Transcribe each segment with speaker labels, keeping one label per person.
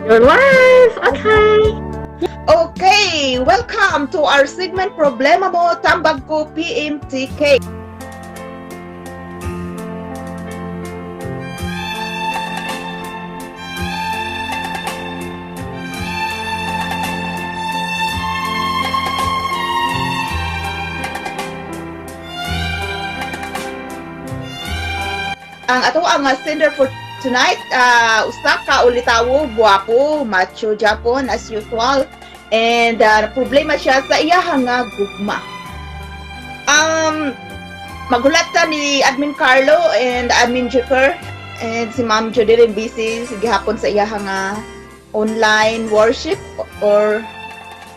Speaker 1: You're live! Okay!
Speaker 2: Okay, welcome to our segment Problema Mo Tambag Ko PMTK. Ang ato ang sender for tonight, usa ka ulitawo, guwapo, macho Japon as usual. And problema siya sa iyahang nga gugma. Magulata ni Admin Carlo and Admin Jupiter and si Ma'am Jodeline busy gihapon sa iyahang online worship or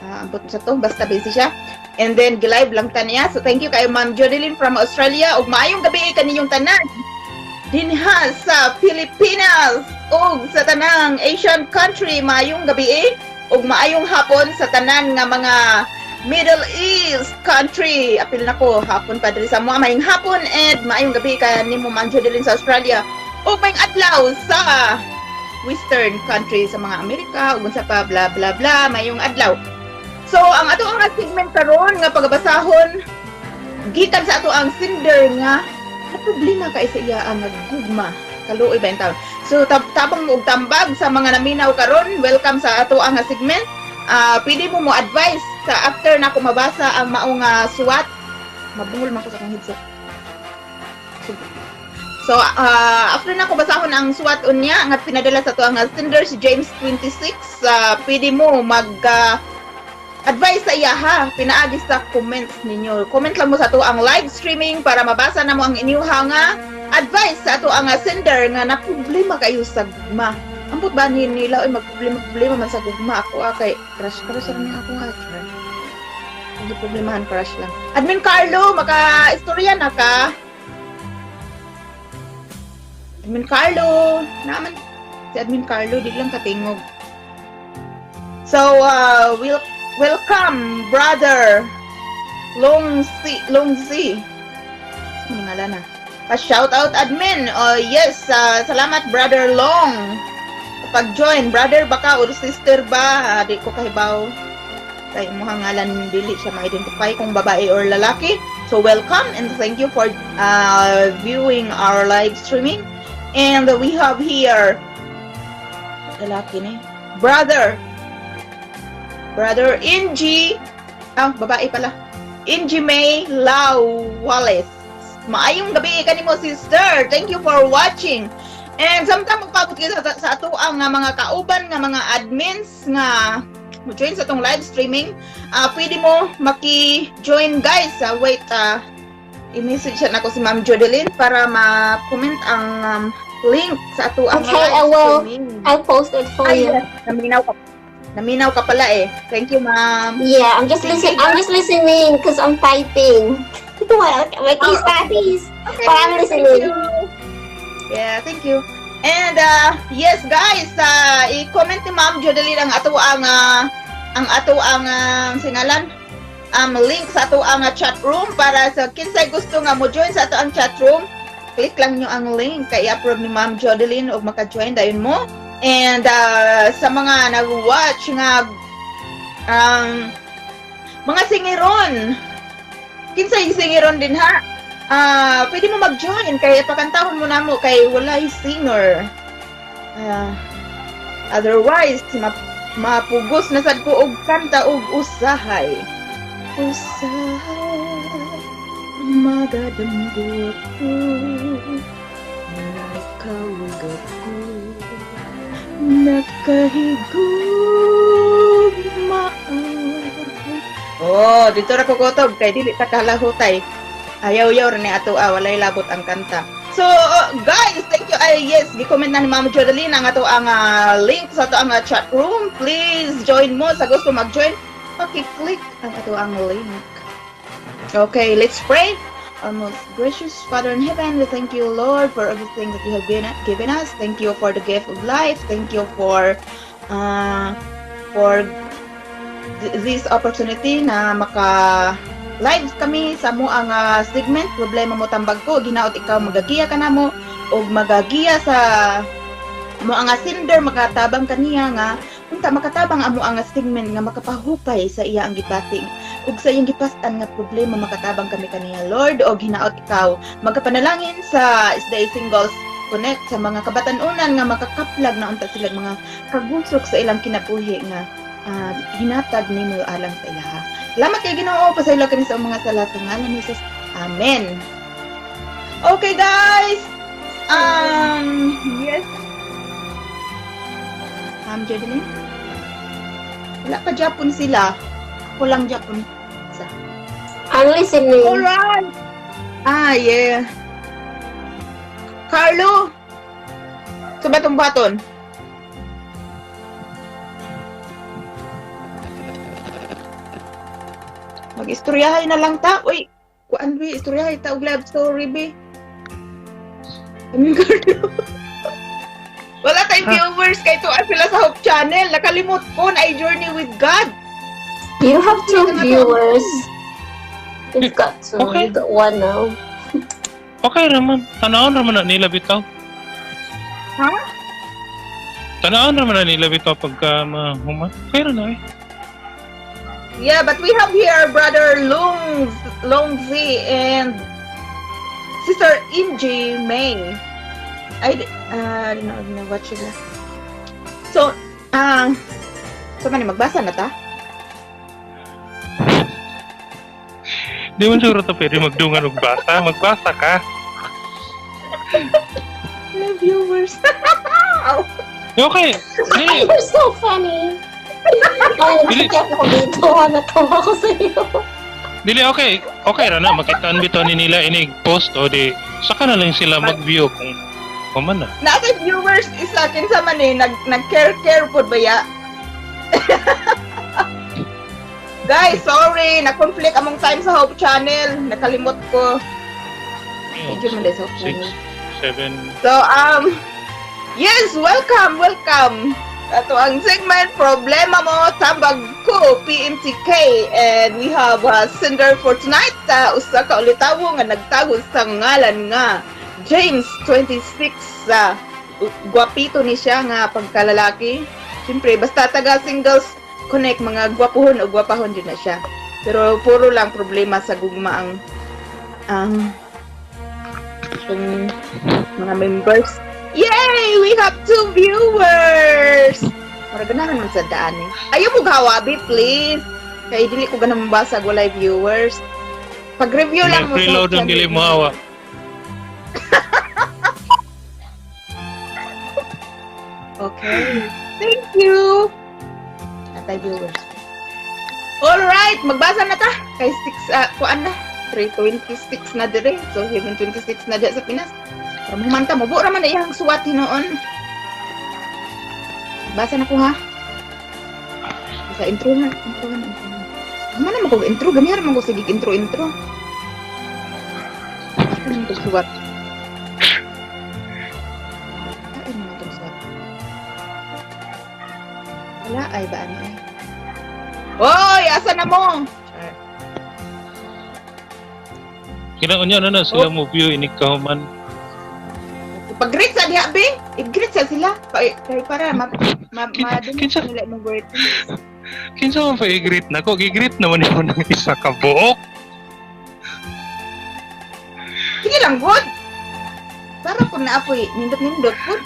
Speaker 2: ambot sa to, basta busy siya. And then gilive lang ta niya. So thank you kay Ma'am Jodeline from Australia ug maayong gabi kaninyong tanan dinha sa Pilipinas ug sa tanang Asian country. Maayong gabi ug maayong hapon sa tanan nga mga Middle East country. Apil nako hapon pa diri sa mga maayong hapon and maayong gabi ka nimo Ma'am Jodeline sa Australia ug maayong adlaw sa Western country sa mga Amerika ug sa pa bla bla bla maayong adlaw. So ang ato ang segment karon nga pagbasahon gikan sa ato ang sender nga problema kay sa iya ang gugma kaluoy ba taon. So tabang og tambag sa mga naminaw karon, welcome sa ato ang segment. Pwede mo advice sa after na ko mabasa ang maong suwat. Mabungol man ko sa akong headset. So after na ko basahon ang suwat unya nga pinadala sa ato ang sender si James 26, pwede mo mag advice sa iya ha, pinaagi sa comments ninyo. Comment lang mo sa ato ang live streaming para mabasa na mo ang inyong nga advice sa ato ang sender nga na problema kayo sa gugma. Ambot ba nila ay magproblema man sa gugma ako kay crush rin ako hindi problemahan, crush lang. Admin Carlo, maka-istorya na ka. Admin Carlo, naman si Admin Carlo di lang katingog. So welcome, brother Longzi. Ano nga na? Pa-shout out admin. Yes, salamat brother Long. Pag-join, brother baka or sister ba? Di ko kahibaw. Kay mukhang ngalan dili siya ma-identify kung babae or lalaki. So welcome and thank you for viewing our live streaming. And we have here lalaki ni Brother Inji, babae pala. Inji May Lau Wallace. Maayong gabi kanimo sister. Thank you for watching. And samtang magpabot kita sa ato ang mga kauban nga mga admins nga mo join sa tong live streaming. Pwede mo maki-join guys. Wait, i-message na ako si Ma'am Jodeline para ma-comment ang link sa ato ang live streaming.
Speaker 1: I'll post it for you.
Speaker 2: Yes. Naminaw ka pala eh. Thank you, ma'am.
Speaker 1: Yeah, I'm just listening because I'm typing. My keys, patties.
Speaker 2: Okay,
Speaker 1: But I'm listening.
Speaker 2: Yeah, thank you. And yes, guys, i-comment ni Ma'am Jodeline ang ato ang singalan link sa ato ang chat room para sa kinsay gusto nga mo join sa ato ang chat room. Click lang nyo ang link kay approve ni Ma'am Jodeline og maka-join dayon mo. And sa mga nag-watch nga mga singiron, kinsay singiron din ha, pwede mo mag-join kay pakantahon mo na mo kay walay singer. Otherwise mapugos na sad ko og kanta og usahay magadamdot ko nakawagap ko nakahigugmaan. Dito ra ko kutob kay dili ta kalahutay. Ayaw-yaw rin ato walay labot ang kanta. So guys, thank you. Yes, gi-comment na ni Ma'am Jodeline ang ato ang link sa ato ang chat room. Please join mo sa gusto mag-join. Paki-click ang ato ang link. Okay, let's pray. Our most gracious Father in heaven, we thank you, Lord, for everything that you have given us. Thank you for the gift of life. Thank you for this opportunity na maka-live kami sa mo ang segment, Problema Mo Tambag Ko. Ginaot ikaw magagiya ka na mo o magagiya sa Amo ang sender makatabang kaniya nga unta makatabang amo ang segment nga makapahupay sa iya ang gipating ug sa iyang gipastan nga problema makatabang kami kaniya Lord og hinaot ikaw magapanalangin sa Isday Singles Connect sa mga kabatan-unan nga makakaplag na unta sila mga kagusok sa ilang kinabuhi nga hinatag nimo alang sa ilaha. Salamat kay Ginoo pasaylo kani sa mga sala sa ngalan ni Jesus. Amen. Okay guys. Yes. Jodeline? Wala pa Japon sila. Ako lang Japon.
Speaker 1: I'm listening.
Speaker 2: Alright. Yeah. Carlo. Sa batong-baton. Mag-istoryahay na lang ta. Uy, kuan bi, istoryahay ta og love story bi. Carlo. Wala tayong viewers kay tuwa sila sa Hope Channel. Nakalimot ko na Journey with God.
Speaker 1: You have 2 viewers. You've got 2.
Speaker 3: Okay.
Speaker 1: You got 1 now.
Speaker 3: Okay naman. Tanawon naman na nila bitaw.
Speaker 2: Ha?
Speaker 3: Tanawon naman na nila bitaw pagka mahuman. Okay na eh.
Speaker 2: Yeah, but we have here Brother Longzi and Sister Inji May. Watch sila. So, man magbasa na ta?
Speaker 3: Di man siguro ito pwede magdungan og basa. Magbasa ka.
Speaker 2: Viewers.
Speaker 3: Okay. Dili.
Speaker 1: You're so funny. Ay, nakikita ko dito. Natawa ko sa iyo.
Speaker 3: Dili, okay. Okay ra na. Makitaan bitaw ni nila inig post o di saka na lang sila mag-view kung kuman na.
Speaker 2: Nasa viewers is akin sa man nag-care po ba ya? Guys, sorry, na-conflict among time sa Hope Channel. Nakalimot ko. Medyo mo sa Hope Channel.
Speaker 3: 7.
Speaker 2: So, yes, welcome. Ato ang segment, Problema Mo, Tambag Ko, PMTK. And we have a sender for tonight. Usa ka ulitawo nga nagtago sa ngalan nga James 26. Gwapito ni siya nga pagkalalaki. Siyempre, basta taga Singles Connect, mga gwapuhon o gwapahon din na siya. Pero puro lang problema sa gugma ang mga members. Yay! We have 2 viewers! Maraganahan naman sa daan eh. Ayaw mo gawabi, please. Kaya dili ko ganang mabasag, walay viewers. Pag-review lang mo.
Speaker 3: Preload ang dili mo hawa.
Speaker 2: Okay. Thank you. Atay viewers. Alright, magbasa na ta. Kay 6, kuan na. 3:26 na dire. So, 7:26 na dire sa Pinas. Para mumanta, mabuo raman na iyang suwat hinoon. Basa na ko ha. Sa intro na. Ano naman ko intro? Ganyan naman ko sige intro. Ano naman ko suwat? Ano naman ko suwat? Wala ay ba ano eh? Hoy! Asa na mo?
Speaker 3: Kinaunya na sila mo view inig kahuman.
Speaker 2: Pag-greet sa diha, be. I-greet sa sila. Kaya para
Speaker 3: Kinsa
Speaker 2: nila mong greet.
Speaker 3: kinsa man pa i-greet na ko? Gi-greet naman ako ng isa ka buok.
Speaker 2: Sige lang, good. Para kung naapoy, nindot-nindot, good.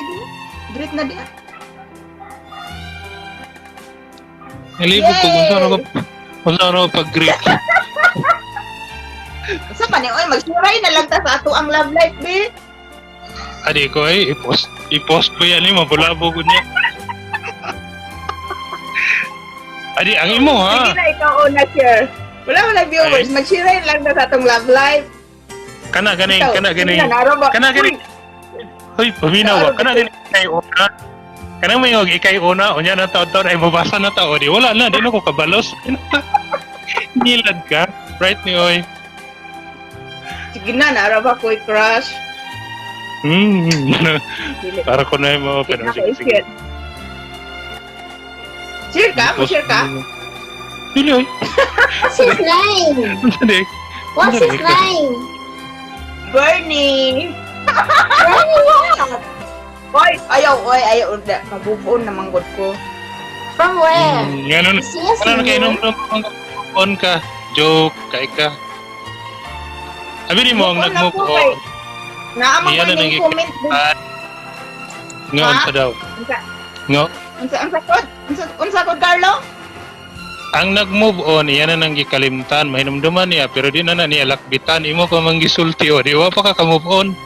Speaker 2: Sige mo. Greet na diha.
Speaker 3: Nalibog ko kung saan ako pag-greet.
Speaker 2: Sa pa ni, oy, magsuray na lang ta sa ato ang love life, be.
Speaker 3: Adi ko ay i-post ko yan mabulabog niya. Adi ang imo ha.
Speaker 2: Sige na, ikaw una share. Wala viewers, mag-share lang na sa atong love life.
Speaker 3: Kana gani. Hoy, paminaw ba? Kana gani kay una. Kana may ikay una, unya na taon ay mabasa na ta o di wala na, di na ko kabalos. Nilad ka, right ni oy.
Speaker 2: Sige na, naraba ko'y crush.
Speaker 3: Para ko na yung mga pero sige.
Speaker 2: Share ka? Share ka?
Speaker 3: Dili oy.
Speaker 1: What's his name? What's his name?
Speaker 2: Bernie.
Speaker 1: Bernie what?
Speaker 2: Ayaw, mabubuon na manggod ko.
Speaker 1: From where?
Speaker 3: Ganun.
Speaker 1: Yes,
Speaker 3: Ano na kayo
Speaker 1: no.
Speaker 3: nung on ka? Joke, kay ka. Sabi mo, ang nag-move on.
Speaker 2: Naamang
Speaker 3: Iyan
Speaker 2: ko
Speaker 3: na
Speaker 2: yung comment.
Speaker 3: Ngayon sa daw. Ngo.
Speaker 2: Unsa ko, Carlo?
Speaker 3: Ang nag-move on, iyan na nang gikalimtan. Mahinumduman niya, pero di na niya lakbitan. Imo pa manggisulti o. Di wa pa ka move on.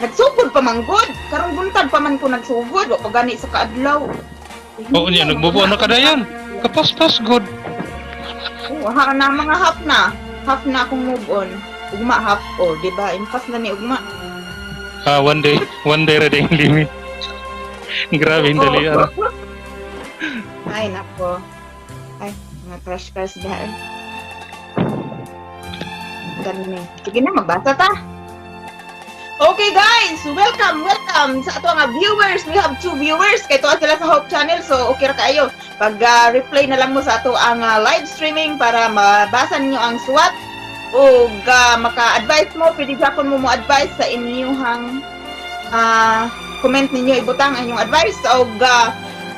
Speaker 2: Nagsugod pa manggod. Karong buntag pa man ko nagsugod. Wa pa gani sa kaadlaw.
Speaker 3: Oo niya, nag-move on na ka dayon. Kapas-pas good.
Speaker 2: Mga half na. Half na akong move on. Ugma half o, di ba? Impas na ni ugma.
Speaker 3: One day ra ding limit. Grabe yung dali.
Speaker 2: Ay, nako. Ay, mga crush dahil. Ganun eh. Sige na, magbasa ta. Okay guys, welcome sa ato nga viewers. We have 2 viewers. Kay tuwa sila sa Hope Channel, so okay ra kayo. Pag replay na lang mo sa ato ang live streaming para mabasa ninyo ang suwat o maka-advise mo, pwede japon mo advise sa inyong comment ninyo, ibutang ang inyong advice. O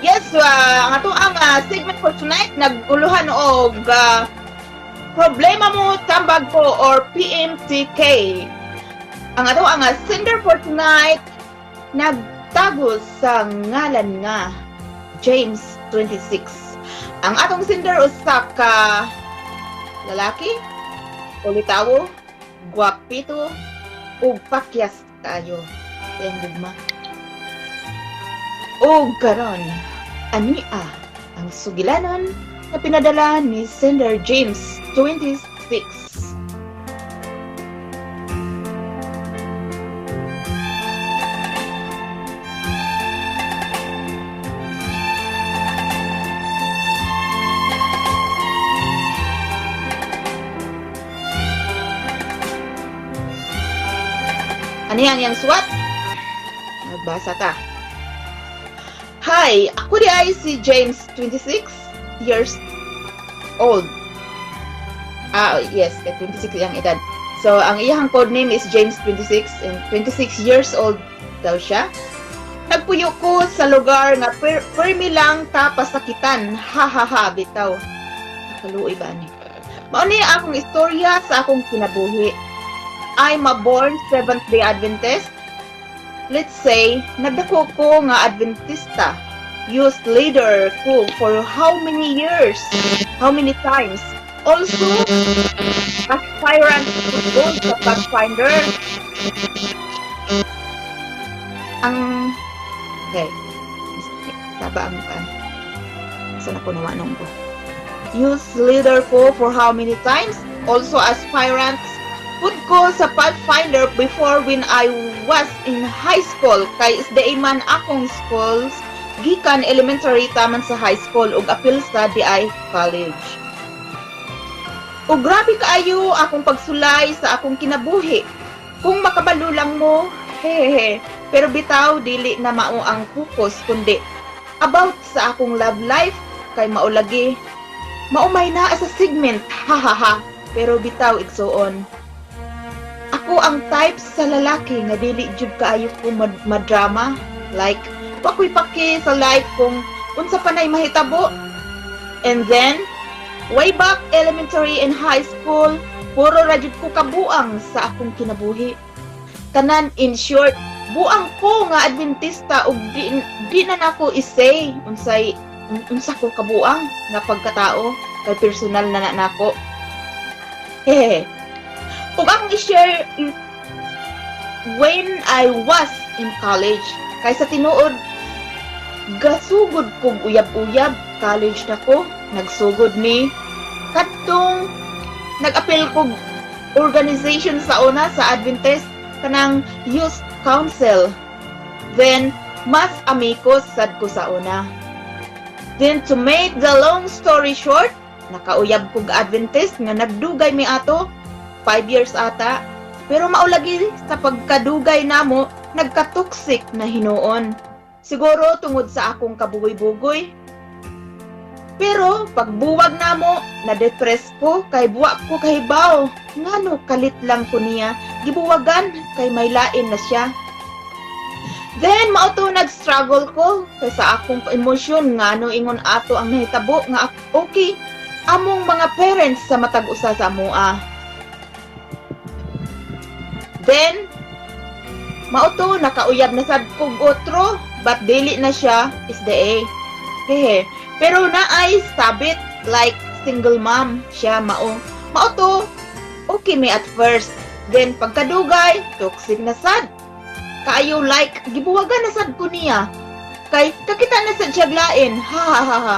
Speaker 2: yes, ang ato ang segment for tonight, naguluhan og problema mo tambag ko or PMTK. Ang ato ang sender for tonight nagtago sa ngalan nga James 26. Ang atong sender usa ka lalaki, ulitawo, gwapito, ug pakyas kayo. Ayan gugma. O karon, ania ang sugilanon na pinadala ni sender James 26. Ano yan suwat? Nagbasa ta. Hi, ako di ay si James, 26 years old. Yes, 26 yung edad. So, ang iyang code name is James 26 and 26 years old daw siya. Nagpuyo ko sa lugar nga permi lang tapasakitan. Ha, bitaw. Nakaluoy ba ni? Mao ni akong istorya sa akong kinabuhi. I'm a born Seventh-day Adventist. Let's say, nagdako ko nga Adventista. Youth leader ko for how many years? How many times? Also, aspirant to go sa Pathfinder. Okay. Taba ang saan ako nawanong ko? Youth leader ko for how many times? Also, aspirant put ko sa Pathfinder before when I was in high school. Kay isday man akong schools, gikan elementary taman sa high school ug apil sa DI college. Ug grabe kaayo akong pagsulay sa akong kinabuhi. Kung makabalo lang mo, hehehe. Pero bitaw dili na mao ang focus kundi about sa akong love life kay maulagi. Maumay na sa segment, hahaha. Pero bitaw igsuon. Ako ang type sa lalaki nga dili jud kaayo ko madrama, like pakoy paki sa life kung unsa panay mahitabo. And then way back elementary and high school, puro ra jud ko kabuang sa akong kinabuhi. Tanan in short, buang ko nga Adventista ug di na nako isay unsa ko kabuang nga pagkatao kay personal na nako. Hehe. Kung akong i-share is when I was in college, kaysa tinuod, gasugod kong uyab-uyab, college na ko, nagsugod ni, katong nag-apel kong organization sa una sa Adventist, kanang Youth Council. Then, mas amicos sad ko sa una. Then, to make the long story short, nakauyab kong Adventist nga nagdugay mi ato, 5 years ata, pero maulagi sa pagkadugay namo, nagka-toxic na hinuon. Siguro tungod sa akong kabugoy-bugoy. Pero pagbuwag namo, na-depress ko, kay buwa ko kahibaw. Ngano kalit lang ko niya, gibuwagan, kay may lain na siya. Then, mauto nag-struggle ko kaysa akong emosyon nga no ingon ato ang nahitabo nga okay, among mga parents sa matag usa sa amoa. Then, mauto nakauyab na sad kog otro, but dili na siya is the A. Hehe. Pero naay sabit like single mom siya mauto okay may at first. Then pagkadugay, toxic na sad. Kaayo like gibuwagan na sad ko niya. Kay kakita na sad siya glain. Ha ha ha ha.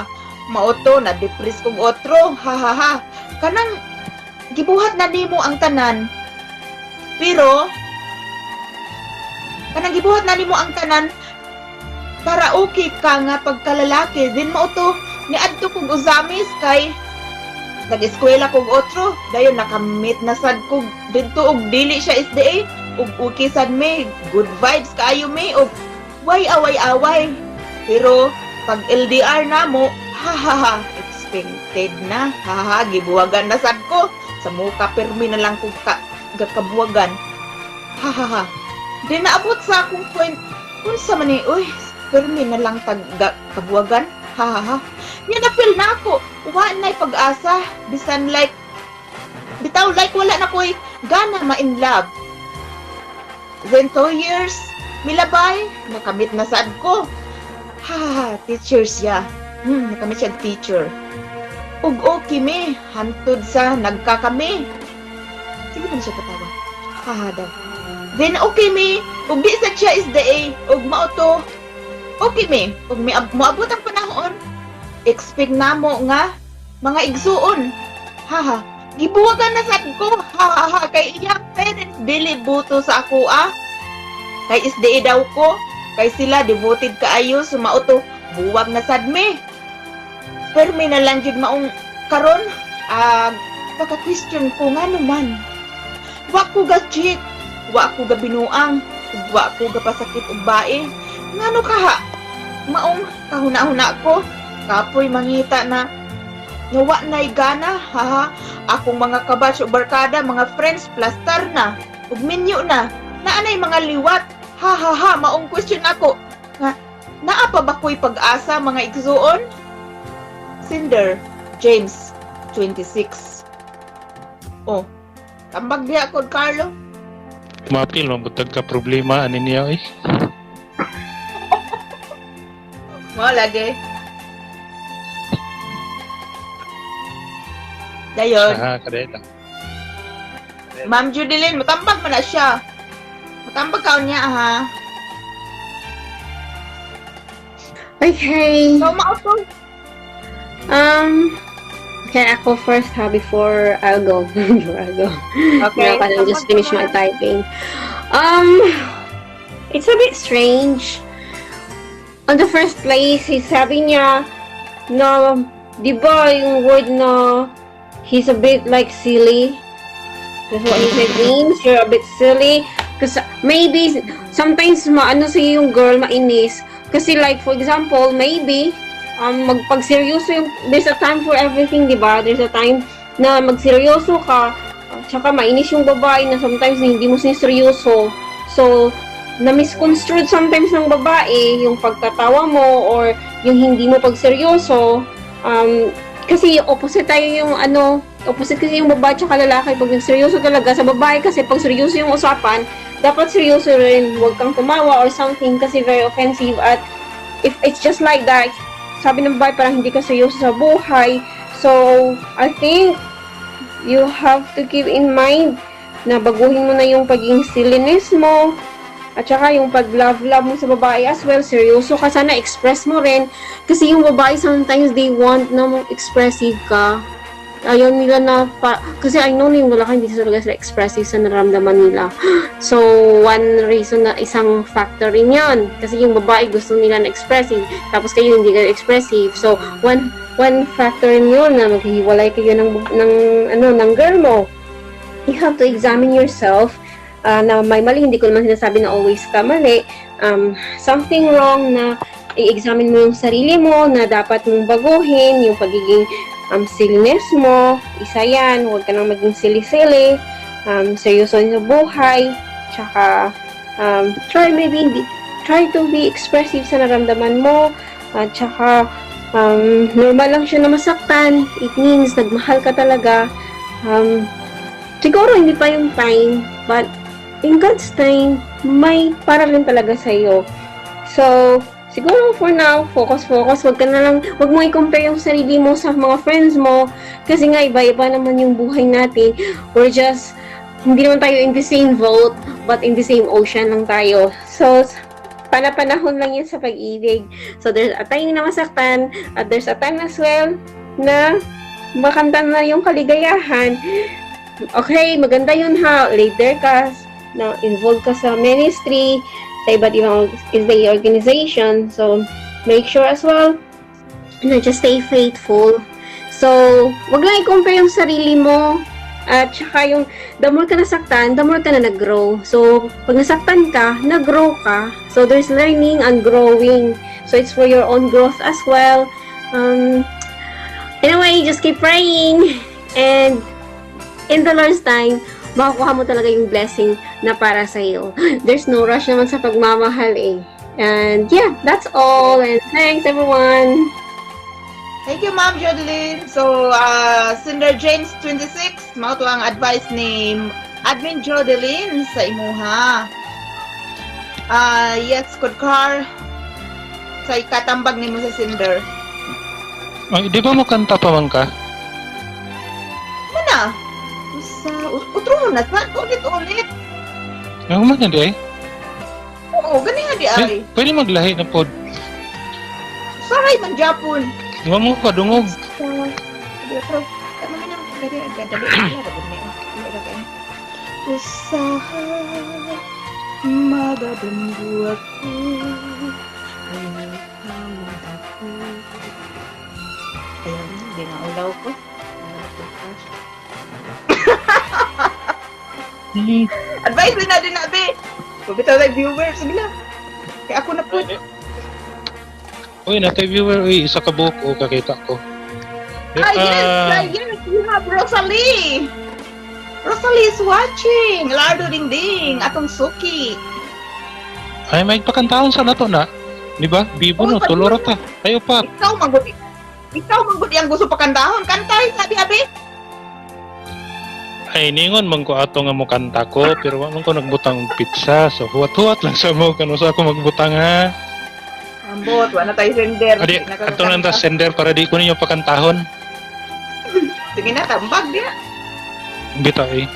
Speaker 2: Mauto na depress kog otro. Ha ha ha. Kanang gibuhat na nimo ang tanan. Pero kanang gibuhat na nimo ang tanan para okay ka nga pagkalalaki. Then mauto niadto kog usamis kay nag-eskwela kog otro. Dayon nakamit na sad kog didto og dili siya SDA. Ug okay sad me, good vibes kaayo me ug way away-away. Pero pag LDR na mo, ha ha ha, expected na. Ha ha, gibuwagan na sad ko. Sa muka permi na lang kog gakabuwagan. Ha ha ha. Di naabot sa akong point, unsa man ni, uy, permi na lang kabuwagan. Ha ha ha. Nya na-feel na ako, wa na'y pag-asa, bisan like, bitaw like wala na ko'y gana ma-in love. Then 2 years, milabay, nakamit na sad ko. Ha, teacher siya. Nakamit siya teacher. Ug okay me, hantod sa nagkakami. Sige man siya katawa. Ha daw. Then okay me, ug di sad siya is the A, ug mauto. Okay me, ug moabot ang panahon. Expect namo nga mga igsuon. Ha. Gibuwagan na sad ko. Ha, kay iyang parents dili buto sa ako Kay SDA daw ko. Kay sila devoted kaayo sumauto. Buwag na sad me. Permi na lang jud maong karon. Paka-question ko nga naman. Wa ko ga cheat. Wa ko ga binuang. Wa ko ga pasakit og bae. Ngano kaha? Maong kahuna-huna ko. Kapoy mangita na nawa na'y gana, haha. Akong mga kabatch o barkada, mga friends, plastar na. Ug minyo na. Naanay mga liwat. Ha ha ha, maong question ako. Nga, naa pa ba ko'y pag-asa mga igsuon? Cinder, James, 26. Oh, tambag diha ko, Carlo.
Speaker 3: Mapil, mabutag ka problema, ano niya eh.
Speaker 2: Mo lagi. Dayon.
Speaker 3: Kadeta.
Speaker 2: Ma'am Judilyn, matambag man na siya. Matambag ka niya, ha?
Speaker 1: Okay.
Speaker 2: So, mausol.
Speaker 1: Okay, ako first before I'll go. Before I'll go.
Speaker 2: Okay.
Speaker 1: Now, I'll just finish my typing. It's a bit strange. On the first place, sabi niya na, di ba yung word na he's a bit like silly. That's what he said means. You're a bit silly. Because maybe sometimes maano sa yung girl mainis. Kasi like for example, maybe magpagseryoso yung there's a time for everything, di ba? There's a time na magseryoso ka. Tsaka mainis yung babae na sometimes hindi mo sineryoso. So na-misconstrued sometimes ng babae yung pagtatawa mo or yung hindi mo pagseryoso. Kasi opposite tayo yung opposite kasi yung babae tsaka lalaki pag nagseryoso talaga. Sa babae kasi pag seryoso yung usapan, dapat seryoso rin, huwag kang tumawa or something kasi very offensive. At if it's just like that, sabi ng babae parang hindi ka seryoso sa buhay. So I think you have to keep in mind na baguhin mo na yung pagiging silliness mo at saka yung pag-love mo sa babae as well. Seryoso ka, sana express mo rin. Kasi yung babae sometimes they want na expressive ka. Ayaw nila na kasi I know na yung lalaki hindi talaga sila expressive sa nararamdaman nila. So one reason na isang factor rin yun. Kasi yung babae gusto nila na expressive. Tapos kayo hindi ka expressive. So one factor rin yun na maghihiwalay kayo ng girl mo. You have to examine yourself. Na may mali, hindi ko naman sinasabi na always ka mali. Something wrong na i-examine mo yung sarili mo na dapat mong baguhin, yung pagiging silliness mo, isa yan, huwag ka nang maging silly-silly, seryoso sa buhay, tsaka try try to be expressive sa naramdaman mo. At saka, normal lang siya na masaktan. It means nagmahal ka talaga. Siguro hindi pa yung time, but in God's time, may para rin talaga sa'yo. So, siguro for now, focus. Wag mo i-compare yung sarili mo sa mga friends mo. Kasi nga, iba-iba naman yung buhay natin. We're just, hindi naman tayo in the same boat, but in the same ocean lang tayo. So, panahon lang yan sa pag-ibig. So, there's a time na masaktan, at there's a time as well na makamtan na yung kaligayahan. Okay, maganda yun ha. Later ka, na involved ka sa ministry, sa iba't ibang organization. So, make sure as well na just stay faithful. So, wag lang i-compare yung sarili mo. At saka yung, the more ka nasaktan, the more ka na nag-grow. So, pag nasaktan ka, nag-grow ka. So, there's learning and growing. So, it's for your own growth as well. Anyway, just keep praying. And, in the Lord's time, makukuha mo talaga yung blessing na para sa iyo. There's no rush naman sa pagmamahal eh. And yeah, that's all. And thanks everyone.
Speaker 2: Thank you, Ma'am Jodeline. So, Sender James 26, mao to ang advice ni Admin Jodeline sa imuha. Yes, Kudkar, sa ikatambag ni mo sa Sender.
Speaker 3: Ay, di ba mo kanta pa man ka?
Speaker 2: Muna, sa utro na, ulit-ulit.
Speaker 3: Ang man di ay?
Speaker 2: Oo, gani nga di ay.
Speaker 3: Pwede maglahi na pod.
Speaker 2: Saray man Japon.
Speaker 3: Di ba mo ka dungog?
Speaker 2: Usaha magandang buhat ko ay nagkamot ako. Ayun, hindi nga ulaw ko. Advice din natin nabi. Pabitaw tayo viewers. Sige lang. Kaya ako na po.
Speaker 3: Uy, natay viewer, uy, isa ka buhok o kakita ko.
Speaker 2: Yes, you have Rosalie. Rosalie is watching. Lardo ding atong suki.
Speaker 3: Ay, may pakantahon sa nato na. Di ba? Bibo no, tuloro ta. Ayo pa.
Speaker 2: Ikaw manggudi ang gusto pakantahon. Kantay, sabi-abi.
Speaker 3: Ay, ningon man ko ato nga mo kanta ko, pero wa man ko nagbutang pizza. So, huwat-huwat lang sa mo, kano sa ako magbutang ha.
Speaker 2: Ambot, wala tayo sender.
Speaker 3: Adi, ato lang ta sender para di ko ninyo pakantahon.
Speaker 2: Sige na, tambag dia.
Speaker 3: Bita eh.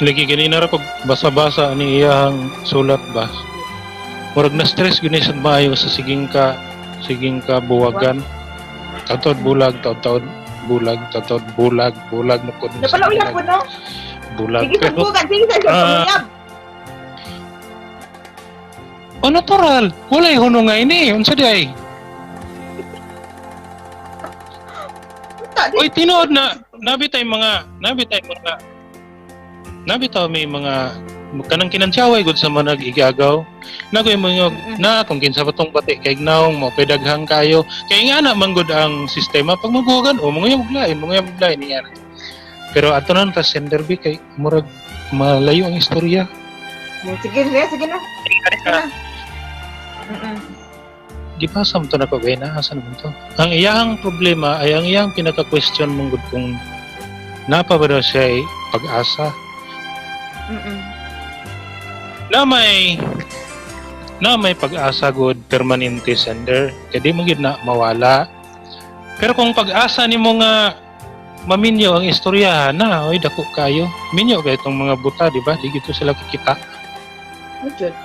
Speaker 3: Lagi ganina ra pag basa-basa ani iyang sulat ba. Murag na stress gani sad maayo sa siging ka buwagan. Taud bulag, taud bulag na po.
Speaker 2: Napalauyab po no?
Speaker 3: Bulag.
Speaker 2: Sige sambugan, sige sa samuyab.
Speaker 3: O natural, walay hunong nga ini, unsa di ay? Oy, tinuod na, nabitaw may mga kanang kinansyaway gud sa mga nag-igagaw. Nagoy mga na kung kinsa patong pati kay gnaong mo pedaghang kayo. Kay nga na man gud ang sistema pag mabugan o mga yabuglain niya. Pero ato na ta sender bi kay murag malayo ang istorya.
Speaker 2: Sige na.
Speaker 3: Gipasa mo to na ko na asan mo to. Ang iyang problema ay ang iyang pinaka-question mong gud kung napa ba daw siya ay pag-asa. Na may pag-asa good permanente sender kaya di mo gid na mawala. Pero kung pag-asa nimo nga maminyo ang istorya na oy dako kayo minyo kay itong mga buta di ba di gito sila kikita.
Speaker 2: Jud.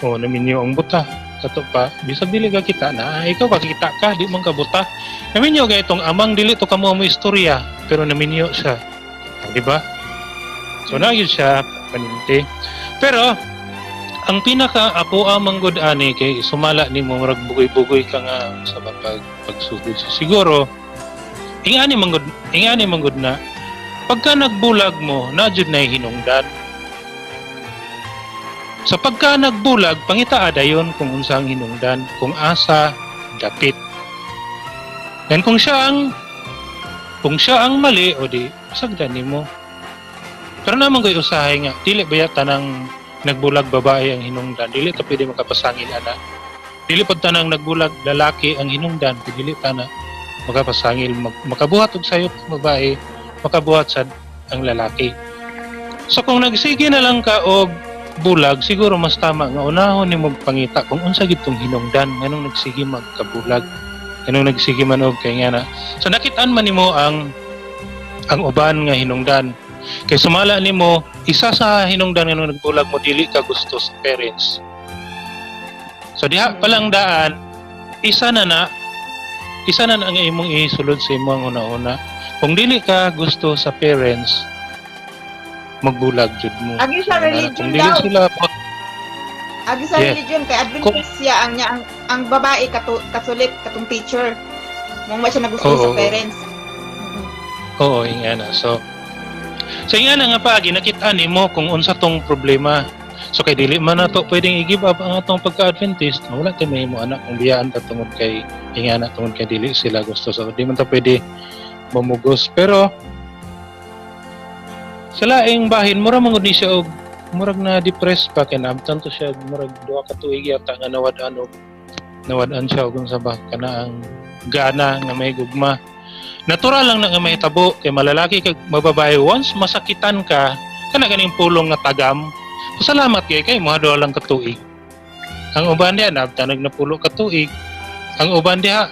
Speaker 3: Oh naminyo ang buta kato pa bisag dili ka kita na ikaw kakita ka di man ka buta. Naminyo kay itong amang dili to kamo mo istorya pero naminyo siya. Di ba? So nagyud siya paninti. Pero ang pinaka apo manggod ani kay sumala nimo murag bugoy-bugoy ka nga sa pagsugod. Siguro ingani manggod na pagka nagbulag mo na jud na hinungdan. Sa pagka nagbulag pangita adayon kung unsa ang hinungdan, kung asa dapit. Dan kung siya ang mali o di sagdan nimo. Pero naman ko'y usahay nga, dili ba yata ng nagbulag babae ang hinungdan, dili ta pwede makapasangil ana. Dili pod tanang nagbulag lalaki ang hinungdan, dili ta na makapasangil makabuhat og sayop ang babae, makabuhat sad ang lalaki. So kung nagsige na lang ka og bulag, siguro mas tama nga unahon nimo pangita kung unsa gid tong hinungdan nganong nagsige magkabulag. Nganong nagsige man og kay nga na. So nakit-an man nimo ang uban nga hinungdan. Kay sumala nimo isa sa hinungdan nga nung nagbulag mo dili ka gusto sa parents. So diha palang daan isa na ang imong isulod sa imong una-una. Kung dili ka gusto sa parents, magbulag jud mo.
Speaker 2: Agi sa religion
Speaker 3: Kung dili
Speaker 2: daw.
Speaker 3: sila
Speaker 2: Agi sa
Speaker 3: Yeah.
Speaker 2: religion kay Adventist siya ang babae katolik katong teacher. Mo siya nagusto sa
Speaker 3: Oo.
Speaker 2: parents.
Speaker 3: Oo, ingana. So ingana nga pa ginakita nimo kung unsa tong problema. So kay dili man nato pwedeng i-give up ang atong pagka-Adventist. Wala tay mahimo anak kung biyaan ta tungod kay ingana tungod kay dili sila gusto. So di man ta pwede mamugos. Pero sila ang bahin mura mangud ni siya og murag na depressed pa kay naabtan to siya murag duha ka tuig yata nga nawad-an siya og unsa ba kana ang gana nga may gugma. Natural lang na nga mahitabo kay malalaki kag mababae once masakitan ka kana ganing pulong nga tagam. Salamat kay mo lang ka tuig. Ang uban diha nabtanag na pulo ka tuig. Ang uban diha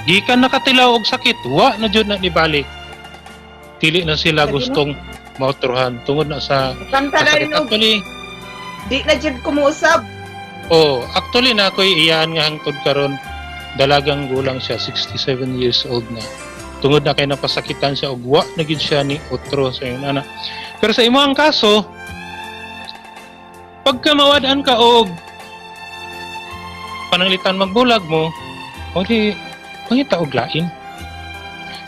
Speaker 3: gikan nakatilaw og sakit, wa na jud na nibalik. Dili na sila gustong mautruhan tungod na sa
Speaker 2: Kanta na rin og
Speaker 3: actually,
Speaker 2: di na jud kumuusab.
Speaker 3: actually na ako'y iyan nga hangtod karon dalagang gulang siya, 67 years old na. Tungod na kay napasakitan siya og wa na gid siya ni utro sa iyong anak. Pero sa imong kaso, pagka mawad-an ka og pananglitan magbulag mo, o di pangita og lain.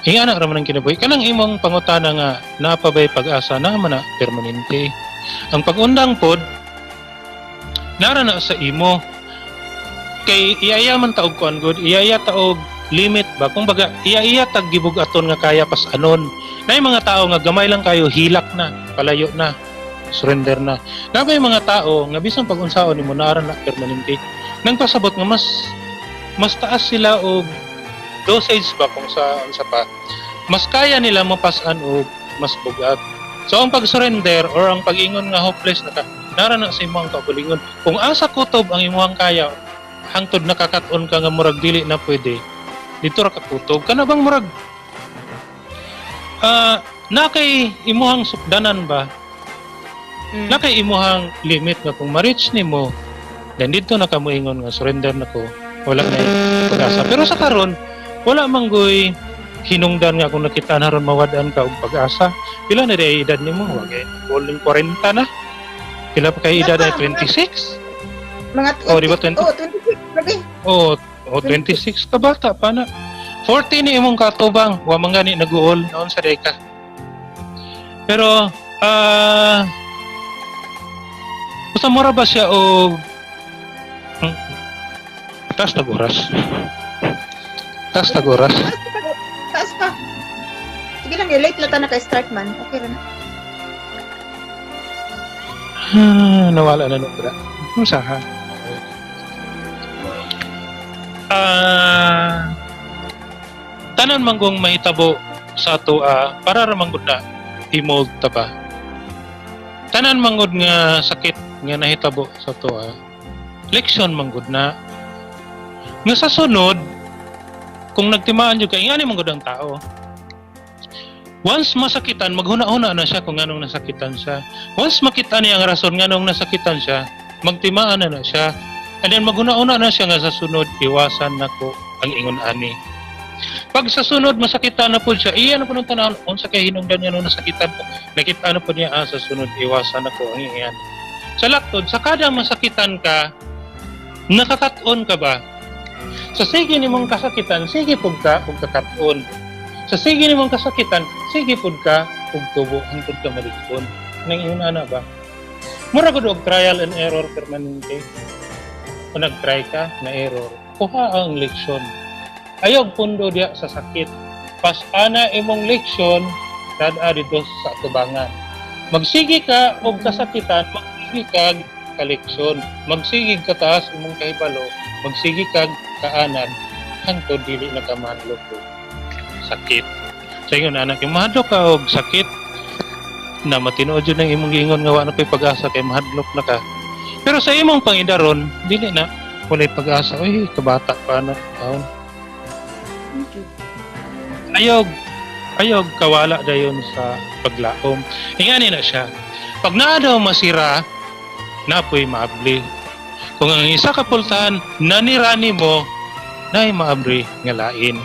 Speaker 3: Ingana ra man ang kinabuhi. Kanang imong pangutana nga napabay pag-asa na man na permanente. Ang pag-undang pod nara na sa imo kay iyaya man ta og kuan good, iyaya ta og limit ba kung baga iyaya tag gibug-aton nga kaya pas anon. Nay mga tao nga gamay lang kayo hilak na, palayo na, surrender na. Nabay mga tao nga bisan pag-unsaon nimo nara na permanente. Nang pasabot nga mas taas sila og dosage ba kung sa unsa pa. Mas kaya nila mapasan og mas bugat. So ang pag-surrender or ang pag-ingon nga hopeless na ka, nara na sa imong kaugalingon. Kung asa kutob ang imong kaya, hangtod nakakat-on ka nga murag dili na pwede. Dito ra ka kutob kana bang murag na kay imuhang sukdanan ba? Na kay imuhang limit nga kung ma-reach nimo, then dito na ka moingon nga surrender na ko. Wala na pag-asa. Pero sa karon, wala manggoy hinungdan nga kung nakita na ron mawadaan ka og pag-asa. Pila na di edad nimo? Wagay boling 40 na. Pila pa kay edad ay 26?
Speaker 2: Mga
Speaker 3: Di ba 20?
Speaker 2: 26 grabe.
Speaker 3: 26 ka bata pa na. 40 ni imong katubang, wa man gani nag-uol noon sa deka. Pero basta mura ba siya og taas na oras.
Speaker 2: Taas pa. Sige lang, late lang ta naka-start man. Okay ra na.
Speaker 3: Nawala na nung bra. Usaha. Tanan manggong mahitabo sa ato para ra manggod na i-mold ta ba. Tanan manggod nga sakit nga nahitabo sa ato leksyon manggod na nga sa sunod kung nagtimaan jud kay ingani manggod ang tao. Once masakitan, maghuna-huna na siya kung anong nasakitan siya. Once makita niya ang rason nga anong nasakitan siya, magtimaan na siya. And then maghuna-huna na siya nga sa sunod, iwasan na ko ang ingon ani. Pag sa sunod masakitan na po siya, iya na po nung tanahon, unsa kay hinungdan niya nung nasakitan po, nakita na po niya sa sunod, iwasan na ko ang ingon. Sa laktod, sa kada masakitan ka, nakakat-on ka ba? Sa sige nimong kasakitan, sige pud ka ug kakat-on. Sa sige nimong kasakitan, sige pud ka ug tubo hangtod ka malikon. Nang ingon ana ba? Mura gud og trial and error permanente. Kung nag-try ka na error, kuha ang leksyon. Ayaw pundo diya sa sakit. Pas ana imong leksyon, dada dito sa tubangan. Magsige ka og kasakitan, magsigi kag kaleksyon, magsigig ka taas imong kahibalo, magsigi kag kaanan hangtod dili na ka mahadlok og sakit. Sa ingon anak, yung mahadlok ka og sakit na matinuod yun ang imong giingon nga wa na pay pag-asa kay mahadlok na ka. Pero sa imong pangidaron, dili na walay pag-asa. Uy, kabata pa na taon. Ayog kawala dayon sa paglaom. Ingani na siya. Pag naa daw masira, napoy maabli. Kung ang isa ka pultahan nanirani mo, nay maabri nga lain.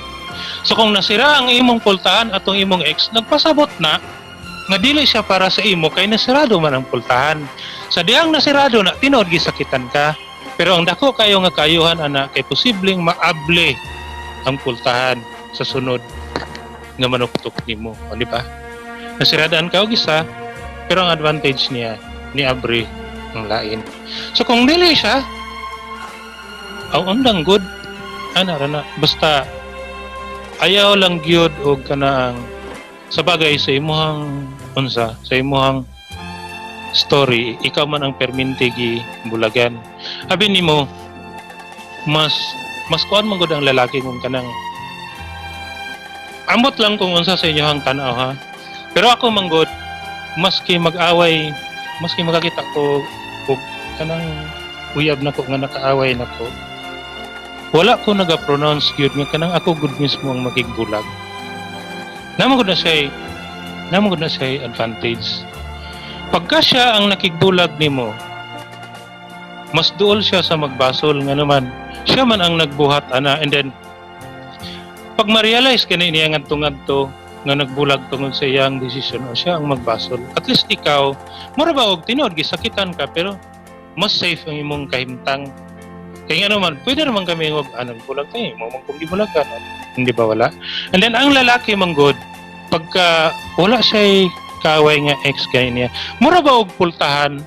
Speaker 3: So kung nasira ang imong pultahan atong imong ex, nagpasabot na nga dili siya para sa imo kay nasirado man ang pultahan. Sa dihang nasirado na tinuod gisakitan ka. Pero ang dako kayo nga kayuhan ana kay posibleng maabli ang pultahan sa sunod nga manuktok nimo, o di ba? Nasiradaan ka og isa, pero ang advantage niya ni abri ang lain. So kung dili siya, ang undang good, ana ra na basta ayaw lang gyud og kanaang sa bagay sa imuhang unsa, sa imuhang story, ikaw man ang perminti gi bulagan. Abi nimo mas kuan man gud ang lalaki kung kanang ambot lang kung unsa sa inyo hang tanaw ha. Pero ako manggod maski mag-away, maski makakita ko og kanang uyab nako nga nakaaway nako. Wala ko naga-pronounce gyud nga kanang ako gud mismo ang makigbulag. Namo gud na siya advantage. Pagka siya ang nakigbulag nimo, mas duol siya sa magbasol nga naman. Siya man ang nagbuhat ana, and then pag ma-realize ka na niya ngadto nga nagbulag tungod sa iyang desisyon o siya ang magbasol, at least ikaw mura ba og tinuod gisakitan ka pero mas safe ang imong kahimtang. Kaya nga naman pwede naman kami og nagbulag tayo mo man kung gibulag ka hindi ba wala. And then ang lalaki manggod pagka wala siya kaaway nga ex kay niya, mura ba og pultahan